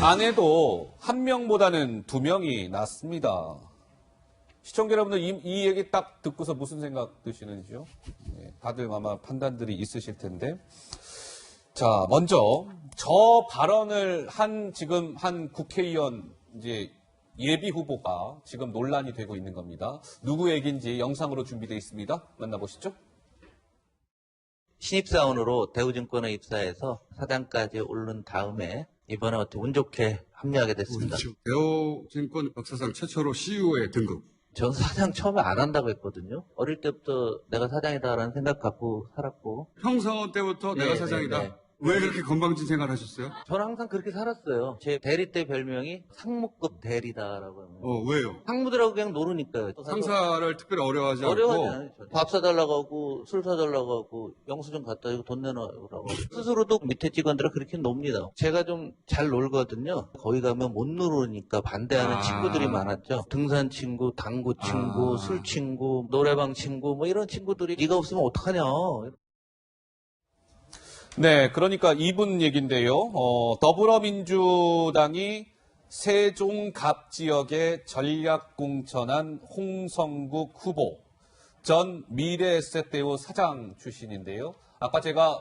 아내도 한 명보다는 두 명이 낫습니다. 시청자 여러분들 이 얘기 딱 듣고서 무슨 생각 드시는지요? 네, 다들 아마 판단들이 있으실 텐데. 자, 먼저 저 발언을 지금 한 국회의원 이제 예비 후보가 지금 논란이 되고 있는 겁니다. 누구 얘기인지 영상으로 준비되어 있습니다. 만나보시죠. 신입사원으로 대우증권에 입사해서 사장까지 오른 다음에 이번에 어떻게 운 좋게 합류하게 됐습니다. 대우증권 역사상 최초로 CEO에 등극. 전 사장 처음에 안 한다고 했거든요. 어릴 때부터 내가 사장이다라는 생각 갖고 살았고. 형사원 때부터 네, 내가 사장이다. 네, 네. 왜 그렇게 건방진 생활을 하셨어요? 저는 항상 그렇게 살았어요. 제 대리 때 별명이 상무급 대리다라고 합니다. 왜요? 상무들하고 그냥 노르니까요. 상사를 특별히 어려워하지 않고 어려워하지 않아요. 밥 사달라고 하고 술 사달라고 하고 영수증 갖다 주고 돈 내놔라고 스스로도 밑에 직원들은 그렇게 놉니다. 제가 좀 잘 놀거든요. 거기 가면 못 누르니까 반대하는 친구들이 많았죠. 등산 친구, 당구 친구, 술 친구, 노래방 친구 뭐 이런 친구들이 네가 없으면 어떡하냐. 네, 그러니까 이분 얘기인데요. 더불어민주당이 세종갑 지역에 전략공천한 홍성국 후보, 전 미래에셋대우 사장 출신인데요. 아까 제가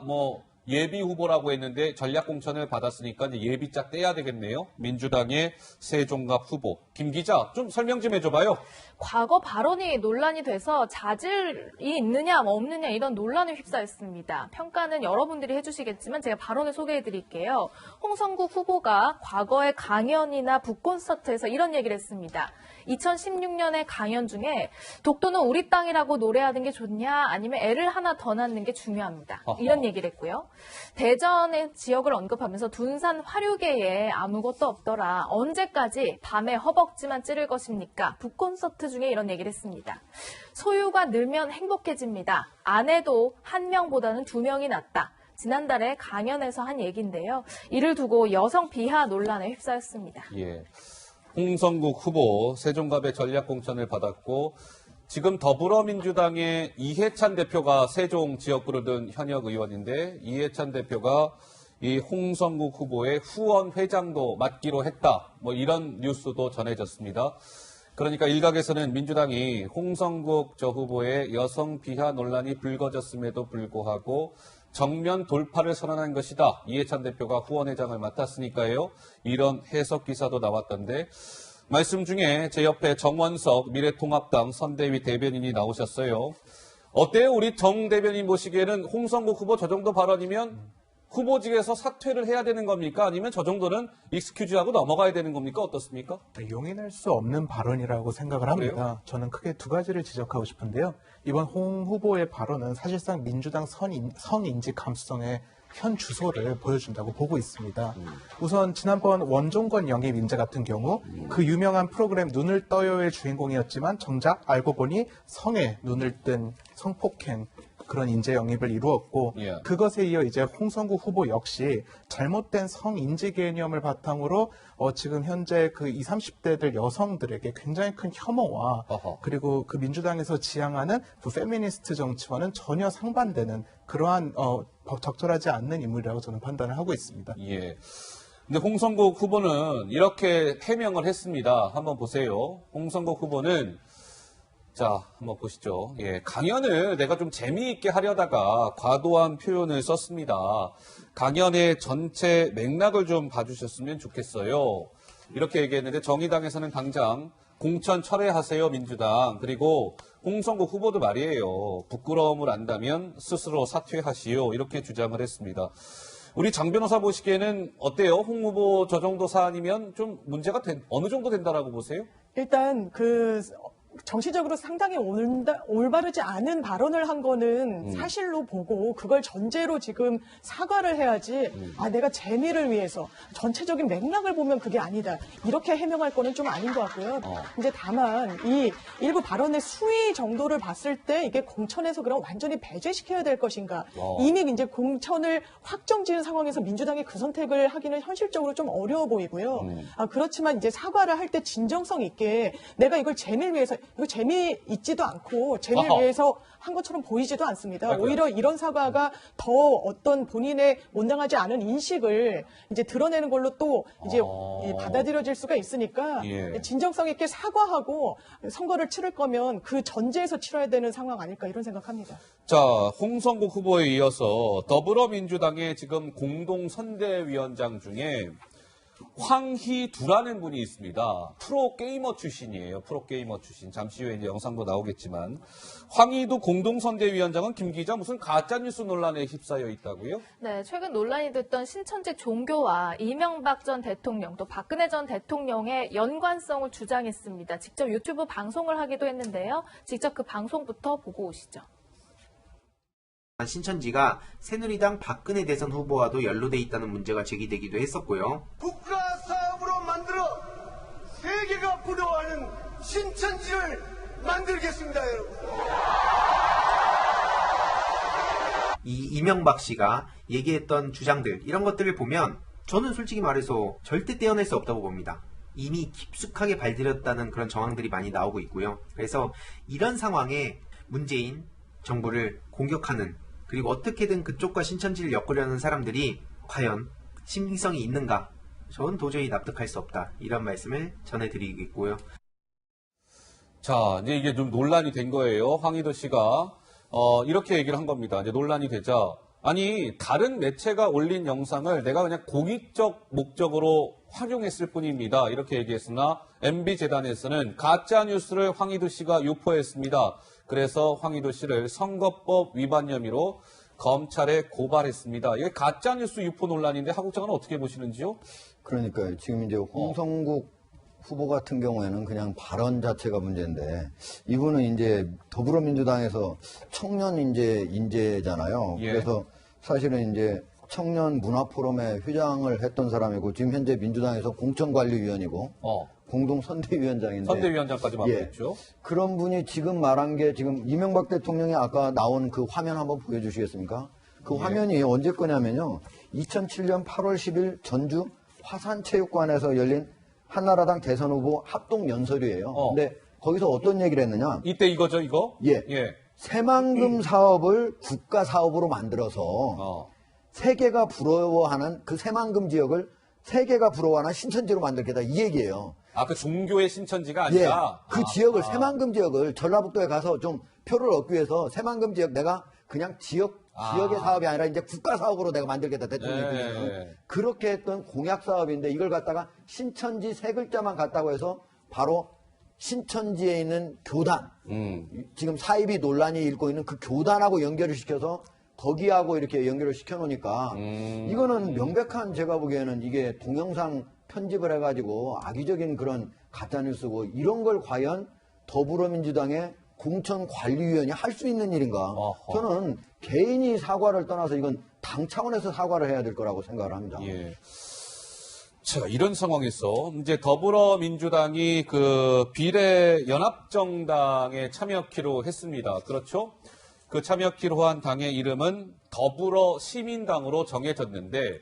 예비 후보라고 했는데 전략공천을 받았으니까 이제 예비짝 떼야 되겠네요. 민주당의 세종갑 후보. 김 기자, 좀 설명 좀 해줘봐요. 과거 발언이 논란이 돼서 자질이 있느냐 없느냐 이런 논란에 휩싸였습니다. 평가는 여러분들이 해주시겠지만 제가 발언을 소개해드릴게요. 홍성국 후보가 과거의 강연이나 북콘서트에서 이런 얘기를 했습니다. 2016년에 강연 중에 독도는 우리 땅이라고 노래하는 게 좋냐 아니면 애를 하나 더 낳는 게 중요합니다. 이런 얘기를 했고요. 대전의 지역을 언급하면서 둔산 화류계에 아무것도 없더라. 언제까지 밤에 허벅지만 찌를 것입니까? 북콘서트 중에 이런 얘기를 했습니다. 소유가 늘면 행복해집니다. 아내도 한 명보다는 두 명이 낫다. 지난달에 강연에서 한 얘기인데요. 이를 두고 여성 비하 논란에 휩싸였습니다. 예. 홍성국 후보 세종갑의 전략공천을 받았고 지금 더불어민주당의 이해찬 대표가 세종 지역구를 둔 현역 의원인데 이해찬 대표가 이 홍성국 후보의 후원 회장도 맡기로 했다. 이런 뉴스도 전해졌습니다. 그러니까 일각에서는 민주당이 홍성국 저 후보의 여성 비하 논란이 불거졌음에도 불구하고 정면 돌파를 선언한 것이다. 이해찬 대표가 후원회장을 맡았으니까요. 이런 해석 기사도 나왔던데 말씀 중에 제 옆에 정원석 미래통합당 선대위 대변인이 나오셨어요. 어때요? 우리 정 대변인 보시기에는 홍성국 후보 저 정도 발언이면 후보직에서 사퇴를 해야 되는 겁니까? 아니면 저 정도는 익스큐즈하고 넘어가야 되는 겁니까? 어떻습니까? 용인할 수 없는 발언이라고 생각을 합니다. 그래요? 저는 크게 두 가지를 지적하고 싶은데요. 이번 홍 후보의 발언은 사실상 민주당 성인지 감수성의 현 주소를 보여준다고 보고 있습니다. 우선 지난번 원종건 영입 인재 같은 경우 그 유명한 프로그램 눈을 떠요의 주인공이었지만 정작 알고 보니 성에 눈을 뜬 성폭행 그런 인재 영입을 이루었고 그것에 이어 이제 홍성국 후보 역시 잘못된 성인지 개념을 바탕으로 지금 현재 그 20, 30대들 여성들에게 굉장히 큰 혐오와 그리고 그 민주당에서 지향하는 그 페미니스트 정치와는 전혀 상반되는 그러한 적절하지 않는 인물이라고 저는 판단을 하고 있습니다. 예. 근데 홍성국 후보는 이렇게 해명을 했습니다. 한번 보세요. 홍성국 후보는 자, 한번 보시죠. 예, 강연을 내가 좀 재미있게 하려다가 과도한 표현을 썼습니다. 강연의 전체 맥락을 좀 봐주셨으면 좋겠어요. 이렇게 얘기했는데 정의당에서는 당장 공천 철회하세요, 민주당. 그리고 홍성국 후보도 말이에요. 부끄러움을 안다면 스스로 사퇴하시오. 이렇게 주장을 했습니다. 우리 장 변호사 보시기에는 어때요? 홍 후보 저 정도 사안이면 좀 문제가 어느 정도 된다라고 보세요? 일단 정치적으로 상당히 올바르지 않은 발언을 한 거는 사실로 보고 그걸 전제로 지금 사과를 해야지 내가 재미를 위해서 전체적인 맥락을 보면 그게 아니다. 이렇게 해명할 거는 좀 아닌 것 같고요. 이제 다만 이 일부 발언의 수위 정도를 봤을 때 이게 공천에서 그럼 완전히 배제시켜야 될 것인가. 이미 이제 공천을 확정 지은 상황에서 민주당이 그 선택을 하기는 현실적으로 좀 어려워 보이고요. 그렇지만 이제 사과를 할 때 진정성 있게 내가 이걸 재미를 위해서 이거 재미있지도 않고 재미를 아하. 위해서 한 것처럼 보이지도 않습니다. 아이고야. 오히려 이런 사과가 더 어떤 본인의 온당하지 않은 인식을 이제 드러내는 걸로 또 이제 받아들여질 수가 있으니까 예. 진정성 있게 사과하고 선거를 치를 거면 그 전제에서 치러야 되는 상황 아닐까 이런 생각합니다. 자, 홍성국 후보에 이어서 더불어민주당의 지금 공동선대위원장 중에 황희두라는 분이 있습니다. 프로게이머 출신이에요. 프로게이머 출신. 잠시 후에 이제 영상도 나오겠지만. 황희두 공동선대위원장은 김 기자 무슨 가짜뉴스 논란에 휩싸여 있다고요? 네, 최근 논란이 됐던 신천지 종교와 이명박 전 대통령 또 박근혜 전 대통령의 연관성을 주장했습니다. 직접 유튜브 방송을 하기도 했는데요. 직접 그 방송부터 보고 오시죠. 신천지가 새누리당 박근혜 대선 후보와도 연루돼 있다는 문제가 제기되기도 했었고요. 국가 사업으로 만들어 세계가 부러워하는 신천지를 만들겠습니다, 여러분. 이 이명박 씨가 얘기했던 주장들 이런 것들을 보면 저는 솔직히 말해서 절대 떼어낼 수 없다고 봅니다. 이미 깊숙하게 발들였다는 그런 정황들이 많이 나오고 있고요. 그래서 이런 상황에 문재인 정부를 공격하는 그리고 어떻게든 그쪽과 신천지를 엮으려는 사람들이 과연 신빙성이 있는가? 저는 도저히 납득할 수 없다. 이런 말씀을 전해드리겠고요. 자, 이제 이게 좀 논란이 된 거예요. 황희도 씨가 이렇게 얘기를 한 겁니다. 이제 논란이 되자 아니 다른 매체가 올린 영상을 내가 그냥 공익적 목적으로 활용했을 뿐입니다. 이렇게 얘기했으나 MB재단에서는 가짜 뉴스를 황희도 씨가 유포했습니다. 그래서 황희도 씨를 선거법 위반 혐의로 검찰에 고발했습니다. 이게 가짜 뉴스 유포 논란인데 하국 장관은 어떻게 보시는지요? 그러니까요. 지금 이제 홍성국 후보 같은 경우에는 그냥 발언 자체가 문제인데 이분은 이제 더불어민주당에서 청년 인재잖아요. 예. 그래서 사실은 이제 청년 문화포럼의 회장을 했던 사람이고 지금 현재 민주당에서 공천관리위원이고 공동선대위원장인데 선대위원장까지 맡았죠. 그런 분이 지금 말한 게 지금 이명박 대통령이 아까 나온 그 화면 한번 보여주시겠습니까? 그 화면이 언제 거냐면요. 2007년 8월 10일 전주 화산체육관에서 열린 한나라당 대선 후보 합동 연설이에요. 근데 거기서 어떤 얘기를 했느냐? 이때 이거죠, 이거? 예. 새만금 사업을 국가 사업으로 만들어서 세계가 부러워하는 그 새만금 지역을 세계가 부러워하는 신천지로 만들겠다 이 얘기예요. 아, 그 종교의 신천지가 예, 아니라? 그 지역을 새만금 지역을 전라북도에 가서 좀 표를 얻기 위해서 새만금 지역 내가 그냥 지역의 사업이 아니라 이제 국가 사업으로 내가 만들겠다 대통령이 그렇게 했던 공약 사업인데 이걸 갖다가 신천지 세 글자만 갖다고 해서 바로 신천지에 있는 교단 지금 사이비 논란이 일고 있는 그 교단하고 연결을 시켜서 거기하고 이렇게 연결을 시켜놓으니까 이거는 명백한 제가 보기에는 이게 동영상 편집을 해가지고 악의적인 그런 가짜뉴스고 이런 걸 과연 더불어민주당의 공천관리위원이 할 수 있는 일인가? 저는 개인이 사과를 떠나서 이건 당 차원에서 사과를 해야 될 거라고 생각을 합니다. 예. 자, 이런 상황에서 이제 더불어민주당이 그 비례연합정당에 참여키로 했습니다. 그렇죠? 그 참여키로 한 당의 이름은 더불어시민당으로 정해졌는데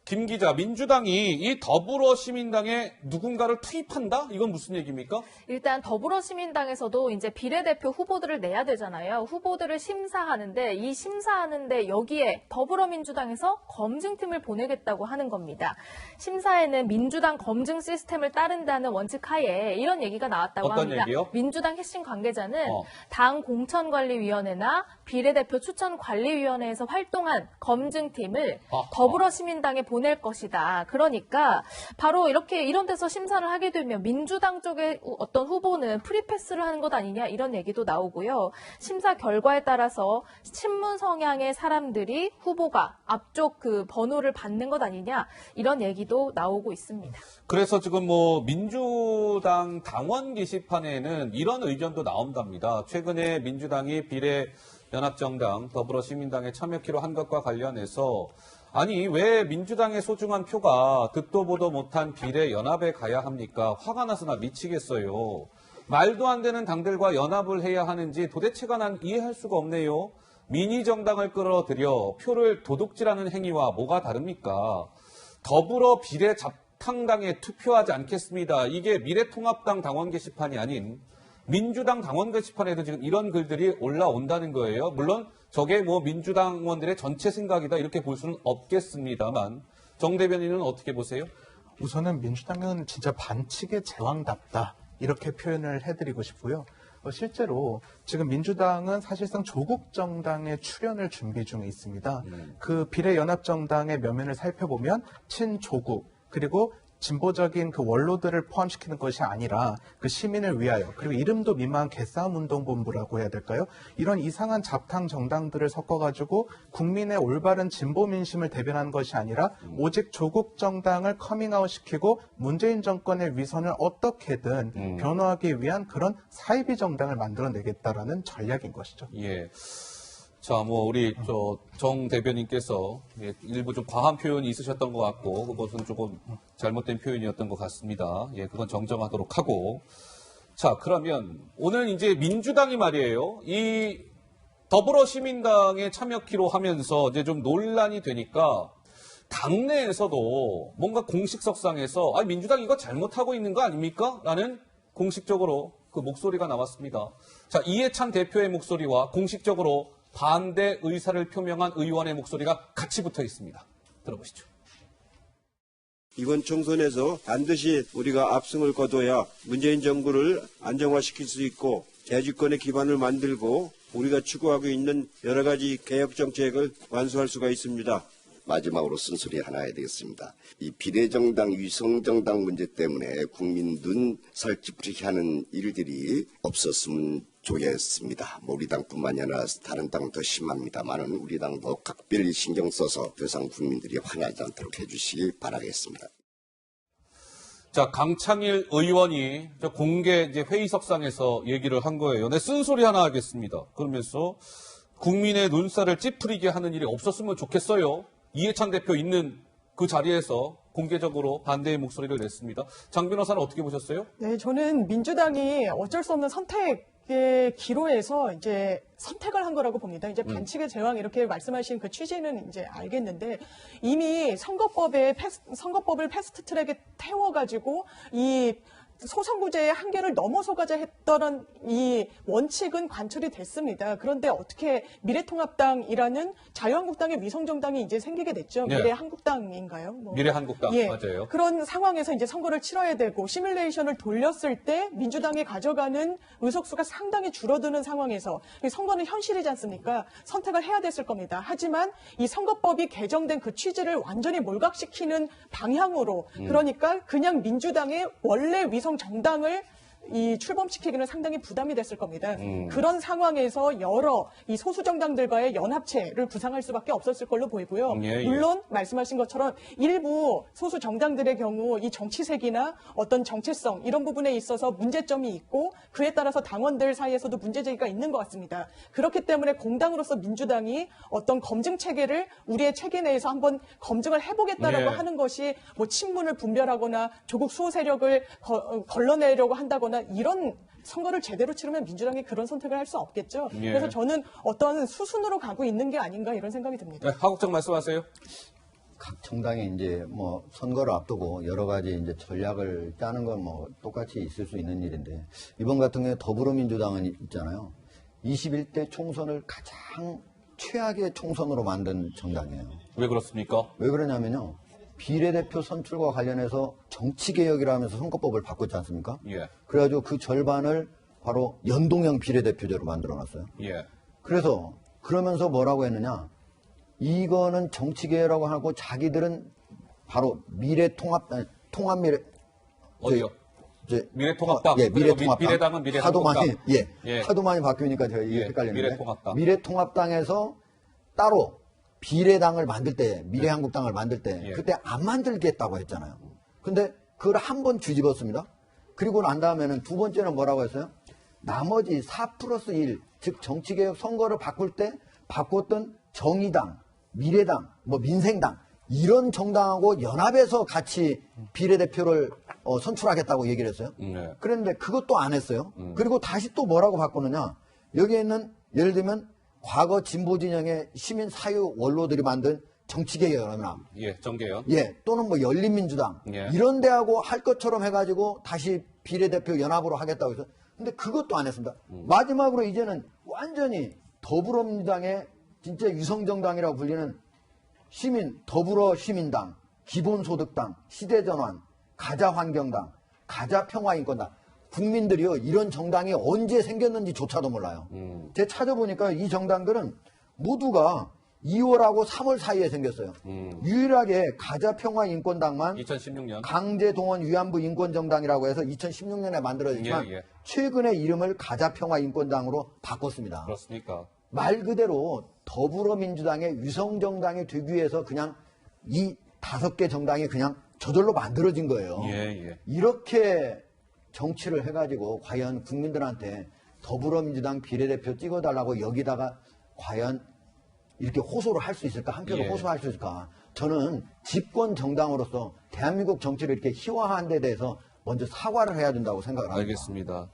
김 기자, 민주당이 이 더불어시민당에 누군가를 투입한다? 이건 무슨 얘기입니까? 일단 더불어시민당에서도 이제 비례대표 후보들을 내야 되잖아요. 후보들을 심사하는데 이 심사하는데 여기에 더불어민주당에서 검증팀을 보내겠다고 하는 겁니다. 심사에는 민주당 검증 시스템을 따른다는 원칙 하에 이런 얘기가 나왔다고 어떤 합니다. 얘기요? 민주당 핵심 관계자는 당 공천관리위원회나 비례대표 추천관리위원회에서 활동한 검증팀을 더불어시민당에 보낼 것이다. 그러니까 바로 이렇게 이런 데서 심사를 하게 되면 민주당 쪽의 어떤 후보는 프리패스를 하는 것 아니냐 이런 얘기도 나오고요. 심사 결과에 따라서 친문 성향의 사람들이 후보가 앞쪽 그 번호를 받는 것 아니냐 이런 얘기도 나오고 있습니다. 그래서 지금 뭐 민주당 당원 게시판에는 이런 의견도 나온답니다. 최근에 민주당이 비례연합정당 더불어시민당에 참여키로 한 것과 관련해서 아니 왜 민주당의 소중한 표가 듣도 보도 못한 비례연합에 가야 합니까? 화가 나서 나 미치겠어요. 말도 안 되는 당들과 연합을 해야 하는지 도대체가 난 이해할 수가 없네요. 미니정당을 끌어들여 표를 도둑질하는 행위와 뭐가 다릅니까? 더불어 비례잡탕당에 투표하지 않겠습니다. 이게 미래통합당 당원 게시판이 아닌 민주당 당원 게시판에도 지금 이런 글들이 올라온다는 거예요. 물론 저게 뭐 민주당원들의 전체 생각이다 이렇게 볼 수는 없겠습니다만 정 대변인은 어떻게 보세요? 우선은 민주당은 진짜 반칙의 제왕답다 이렇게 표현을 해드리고 싶고요. 실제로 지금 민주당은 사실상 조국 정당의 출연을 준비 중에 있습니다. 그 비례연합정당의 면면을 살펴보면 친조국 그리고 진보적인 그 원로들을 포함시키는 것이 아니라 그 시민을 위하여 그리고 이름도 민망한 개싸움운동본부라고 해야 될까요? 이런 이상한 잡탕 정당들을 섞어가지고 국민의 올바른 진보 민심을 대변하는 것이 아니라 오직 조국 정당을 커밍아웃 시키고 문재인 정권의 위선을 어떻게든 변호하기 위한 그런 사이비 정당을 만들어내겠다라는 전략인 것이죠. 예. 자, 뭐 우리 정 대변인께서 일부 좀 과한 표현이 있으셨던 것 같고 그것은 조금 잘못된 표현이었던 것 같습니다. 예, 그건 정정하도록 하고. 자, 그러면 오늘 이제 민주당이 말이에요. 이 더불어시민당에 참여키로 하면서 이제 좀 논란이 되니까 당내에서도 뭔가 공식석상에서 민주당 이거 잘못하고 있는 거 아닙니까? 라는 공식적으로 그 목소리가 나왔습니다. 자, 이해찬 대표의 목소리와 공식적으로 반대 의사를 표명한 의원의 목소리가 같이 붙어 있습니다. 들어보시죠. 이번 총선에서 반드시 우리가 압승을 거둬야 문재인 정부를 안정화시킬 수 있고 대주권의 기반을 만들고 우리가 추구하고 있는 여러 가지 개혁 정책을 완수할 수가 있습니다. 마지막으로 쓴소리 하나 해야 되겠습니다. 이 비례정당, 위성정당 문제 때문에 국민 눈 살찌푸리게 하는 일들이 없었으면 좋겠습니다. 우리 당뿐만이 아니라 다른 당은 더 심합니다만은 우리 당도 각별히 신경 써서 더 이상 국민들이 화나지 않도록 해주시기 바라겠습니다. 자, 강창일 의원이 공개 이제 회의석상에서 얘기를 한 거예요. 네, 쓴소리 하나 하겠습니다. 그러면서 국민의 눈살을 찌푸리게 하는 일이 없었으면 좋겠어요. 이해찬 대표 있는 그 자리에서 공개적으로 반대의 목소리를 냈습니다. 장 변호사는 어떻게 보셨어요? 네, 저는 민주당이 어쩔 수 없는 선택의 기로에서 이제 선택을 한 거라고 봅니다. 이제 반칙의 제왕 이렇게 말씀하신 그 취지는 이제 알겠는데 이미 선거법을 패스트 트랙에 태워가지고 이 소선구제의 한계를 넘어서가자 했던 이 원칙은 관철이 됐습니다. 그런데 어떻게 미래통합당이라는 자유한국당의 위성정당이 이제 생기게 됐죠. 네. 미래한국당인가요? 미래한국당, 예. 맞아요. 그런 상황에서 이제 선거를 치러야 되고 시뮬레이션을 돌렸을 때 민주당이 가져가는 의석수가 상당히 줄어드는 상황에서 선거는 현실이지 않습니까? 선택을 해야 됐을 겁니다. 하지만 이 선거법이 개정된 그 취지를 완전히 몰각시키는 방향으로 그러니까 그냥 민주당의 원래 위성 정당을 이 출범시키기는 상당히 부담이 됐을 겁니다. 그런 상황에서 여러 이 소수 정당들과의 연합체를 구상할 수밖에 없었을 걸로 보이고요. 예. 물론 말씀하신 것처럼 일부 소수 정당들의 경우 이 정치색이나 어떤 정체성 이런 부분에 있어서 문제점이 있고 그에 따라서 당원들 사이에서도 문제제기가 있는 것 같습니다. 그렇기 때문에 공당으로서 민주당이 어떤 검증 체계를 우리의 체계 내에서 한번 검증을 해보겠다라고 예. 하는 것이 뭐 친문을 분별하거나 조국 수호 세력을 걸러내려고 한다거나 이런 선거를 제대로 치르면 민주당이 그런 선택을 할 수 없겠죠. 예. 그래서 저는 어떤 수순으로 가고 있는 게 아닌가 이런 생각이 듭니다. 네, 하국장 말씀하세요. 각 정당이 이제 선거를 앞두고 여러 가지 이제 전략을 짜는 건 똑같이 있을 수 있는 일인데 이번 같은 경우에 더불어민주당은 있잖아요. 21대 총선을 가장 최악의 총선으로 만든 정당이에요. 왜 그렇습니까? 왜 그러냐면요. 비례대표 선출과 관련해서 정치개혁이라면서 선거법을 바꿨지 않습니까? 예. 그래가지고 그 절반을 바로 연동형 비례대표제로 만들어놨어요. 예. 그래서 그러면서 뭐라고 했느냐. 이거는 정치개혁이라고 하고 자기들은 바로 통합미래 어디요? 미래통합당. 예, 미래통합당. 비례당은 미래한국당. 하도 많이 바뀌니까 제가 이게 예, 헷갈리는데. 미래통합당. 미래통합당에서 따로 비례당을 만들 때, 미래한국당을 만들 때, 예. 그때 안 만들겠다고 했잖아요. 근데 그걸 한 번 뒤집었습니다. 그리고 난 다음에는 두 번째는 뭐라고 했어요? 나머지 4+1, 즉 정치개혁 선거를 바꿀 때 바꿨던 정의당, 미래당, 민생당, 이런 정당하고 연합해서 같이 비례대표를 선출하겠다고 얘기를 했어요. 네. 그런데 그것도 안 했어요. 그리고 다시 또 뭐라고 바꾸느냐. 여기에 있는 예를 들면 과거 진보진영의 시민 사유 원로들이 만든 정치개혁이나 예, 정계요. 예, 또는 열린민주당 예. 이런 데하고 할 것처럼 해가지고 다시 비례대표 연합으로 하겠다고 해서 근데 그것도 안 했습니다. 마지막으로 이제는 완전히 더불어민주당의 진짜 유성정당이라고 불리는 더불어시민당, 기본소득당, 시대전환, 가자환경당, 가자평화인권당. 국민들이요, 이런 정당이 언제 생겼는지조차도 몰라요. 제가 찾아보니까 이 정당들은 모두가 2월하고 3월 사이에 생겼어요. 유일하게 가자평화인권당만 2016년. 강제동원 위안부 인권정당이라고 해서 2016년에 만들어졌지만 예, 예. 최근에 이름을 가자평화인권당으로 바꿨습니다. 그렇습니까? 말 그대로 더불어민주당의 유성정당이 되기 위해서 그냥 이 5개 정당이 그냥 저절로 만들어진 거예요. 예. 이렇게 정치를 해가지고 과연 국민들한테 더불어민주당 비례대표 찍어달라고 여기다가 과연 이렇게 호소를 할 수 있을까? 한 표로 예. 호소할 수 있을까? 저는 집권 정당으로서 대한민국 정치를 이렇게 희화화한 데 대해서 먼저 사과를 해야 된다고 생각을 합니다. 알겠습니다.